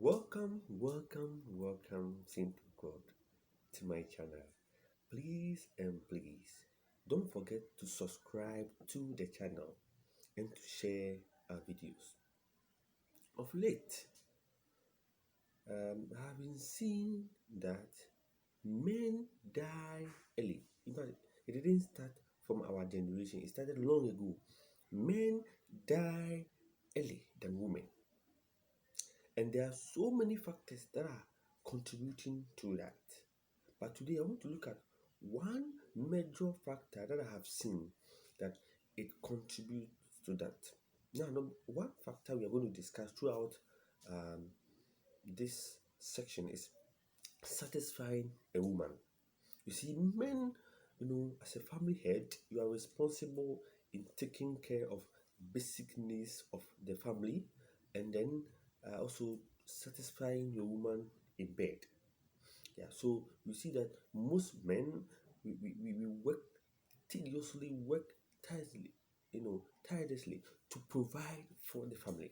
Welcome, Simple God, to my channel. Please and please don't forget to subscribe to the channel and to share our videos. Of late, I've been seeing that men die early. In fact, it didn't start from our generation, it started long ago. Men die early than women. And there are so many factors that are contributing to that. But today I want to look at one major factor that I have seen that it contributes to that. Now, one factor we are going to discuss throughout um, this section is satisfying a woman. You see, men, as a family head, you are responsible in taking care of basic needs of the family and then also satisfying your woman in bed. Yeah, so you see that most men, we work tediously, work tirelessly, tirelessly to provide for the family.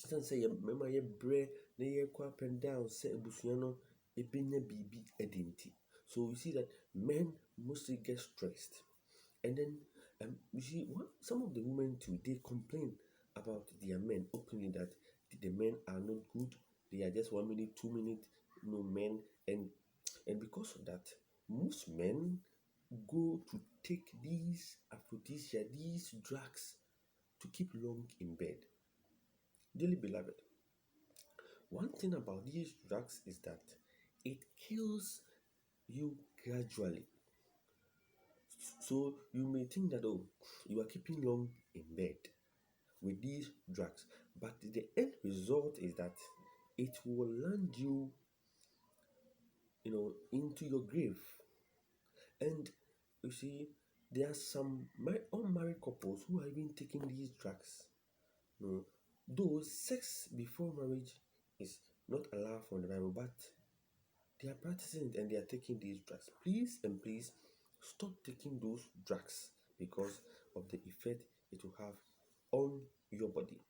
San sɛ mmarima yɛbrɛ na yɛkɔ up and down sɛ abusua no ɛbɛnya biribi adi nti. So you see that men mostly get stressed. And then you see some of the women too, they complain about their men openly that the men are not good. They are just 1 minute, 2 minute, men. And because of that, most men go to take these aphrodisia, these drugs to keep long in bed. Dearly beloved, one thing about these drugs is that it kills you gradually. So you may think that you are keeping long in bed with these drugs, but the end result is that it will land you, into your grave. And you see, there are some unmarried couples who are even taking these drugs. Though sex before marriage is not allowed from the Bible, but they are practicing it and they are taking these drugs. Please and please stop taking those drugs because of the effect it will have on your body.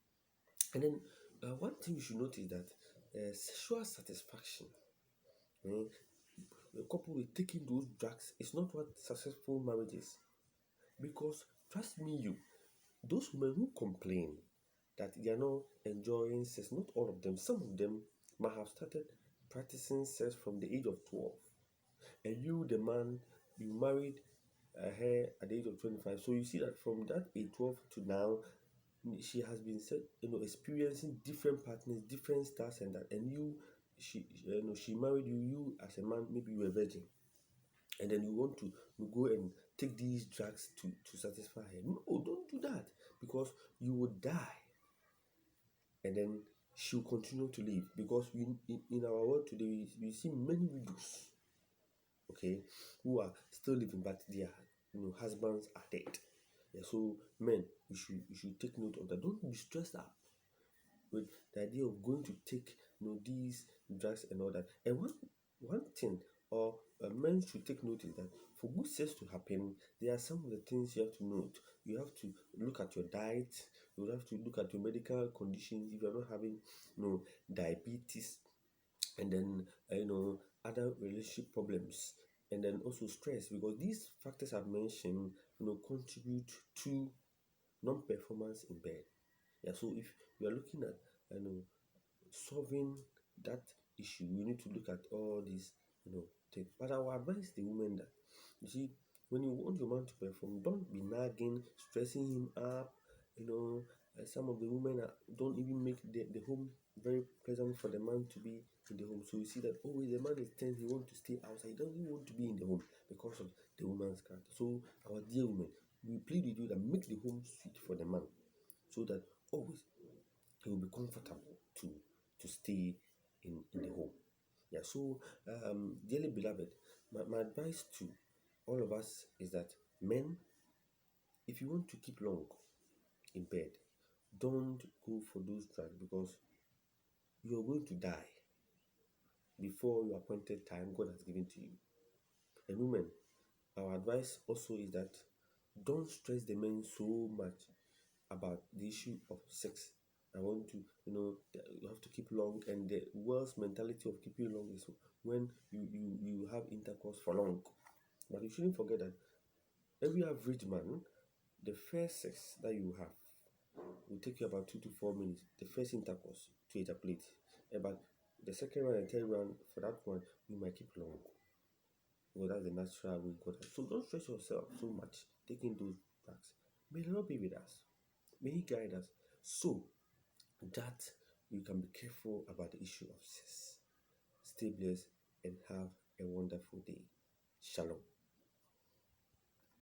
And then one thing you should note is that sexual satisfaction, a couple with taking those drugs is not what successful marriage is. Because trust me, those women who complain that they are not enjoying sex, not all of them, some of them might have started practicing sex from the age of 12. And you, the man, you married her at the age of 25. So you see that from that age 12 to now, she has been experiencing different partners, different styles and that. And she married you, as a man, maybe you were a virgin. And then you want to go and take these drugs to satisfy her. No, don't do that because you will die. And then she'll continue to live because in our world today, we see many widows, okay, who are still living, but their husbands are dead. Yeah, so men, you should take note of that. Don't be stressed out with the idea of going to take these drugs and all that. And one thing or men should take note is that for good sex to happen, there are some of the things you have to note. You have to look at your diet. You have to look at your medical conditions. If you are not having diabetes, and then other relationship problems, and then also stress, because these factors I've mentioned contribute to non-performance in bed. Yeah, so if you are looking at solving that issue, you need to look at all these things. But I will advise the women that you see, when you want your man to perform, don't be nagging, stressing him up. Some of the women don't even make the home very pleasant for the man to be in the home. So you see that the man is tense, he wants to stay outside, he doesn't want to be in the home because of the woman's character. So our dear women, we plead with you that make the home sweet for the man, so that always he will be comfortable to stay in the home. Yeah, so dearly beloved, my advice to all of us is that men, if you want to keep long in bed, don't go for those drugs because you're going to die before your appointed time God has given to you. And women, our advice also is that don't stress the men so much about the issue of sex I want to, you have to keep long, and the world's mentality of keeping long is when you have intercourse for long. But you shouldn't forget that every average man, the first sex that you have will take you about 2 to 4 minutes. The first intercourse to ejaculate. But the second round and third round, for that one, you might keep long. Well, that's the natural way God has. So don't stress yourself so much taking those drugs. May the Lord be with us. May He guide us so that we can be careful about the issue of sex. Stay blessed and have a wonderful day. Shalom.